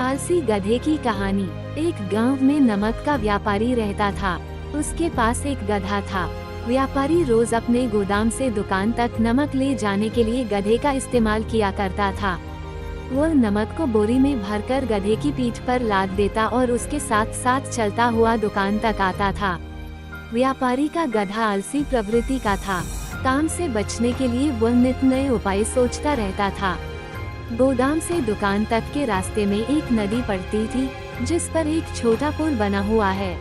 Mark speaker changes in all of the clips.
Speaker 1: आलसी गधे की कहानी। एक गांव में नमक का व्यापारी रहता था। उसके पास एक गधा था। व्यापारी रोज अपने गोदाम से दुकान तक नमक ले जाने के लिए गधे का इस्तेमाल किया करता था। वह नमक को बोरी में भरकर गधे की पीठ पर लाद देता और उसके साथ साथ चलता हुआ दुकान तक आता था। व्यापारी का गधा आलसी प्रवृत्ति का था। काम से बचने के लिए वह नित नए उपाय सोचता रहता था। गोदाम से दुकान तक के रास्ते में एक नदी पड़ती थी, जिस पर एक छोटा पुल बना हुआ है।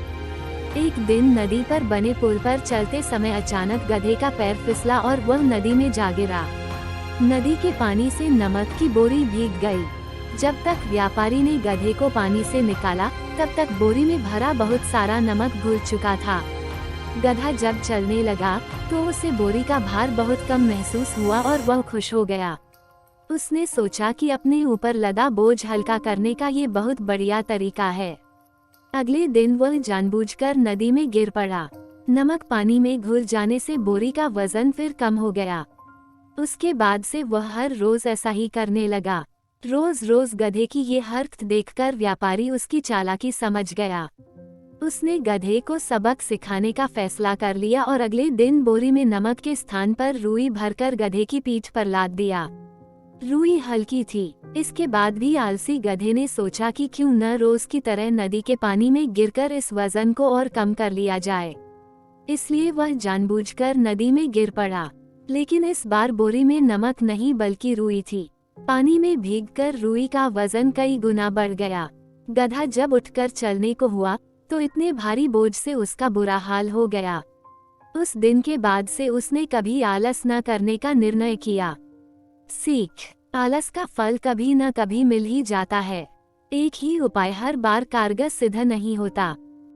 Speaker 1: एक दिन नदी पर बने पुल पर चलते समय अचानक गधे का पैर फिसला और वह नदी में जा गिरा। नदी के पानी से नमक की बोरी भीग गई। जब तक व्यापारी ने गधे को पानी से निकाला, तब तक बोरी में भरा बहुत सारा नमक घुल चुका था। गधा जब चलने लगा, तो उसे बोरी का भार बहुत कम महसूस हुआ और वह खुश हो गया। उसने सोचा कि अपने ऊपर लदा बोझ हल्का करने का ये बहुत बढ़िया तरीका है। अगले दिन वह जानबूझकर नदी में गिर पड़ा। नमक पानी में घुल जाने से बोरी का वजन फिर कम हो गया। उसके बाद से वह हर रोज ऐसा ही करने लगा। रोज रोज गधे की ये हरकत देखकर व्यापारी उसकी चालाकी समझ गया। उसने गधे को सबक सिखाने का फैसला कर लिया और अगले दिन बोरी में नमक के स्थान पर रुई भरकर गधे की पीठ पर लाद दिया। रुई हल्की थी। इसके बाद भी आलसी गधे ने सोचा कि क्यों न रोज की तरह नदी के पानी में गिरकर इस वजन को और कम कर लिया जाए। इसलिए वह जानबूझकर नदी में गिर पड़ा। लेकिन इस बार बोरी में नमक नहीं बल्कि रुई थी। पानी में भीगकर रुई का वजन कई गुना बढ़ गया। गधा जब उठकर चलने को हुआ, तो इतने भारी बोझ से उसका बुरा हाल हो गया। उस दिन के बाद से उसने कभी आलस न करने का निर्णय किया। सीख: आलस का फल कभी न कभी मिल ही जाता है। एक ही उपाय हर बार कारगर सिद्ध नहीं होता।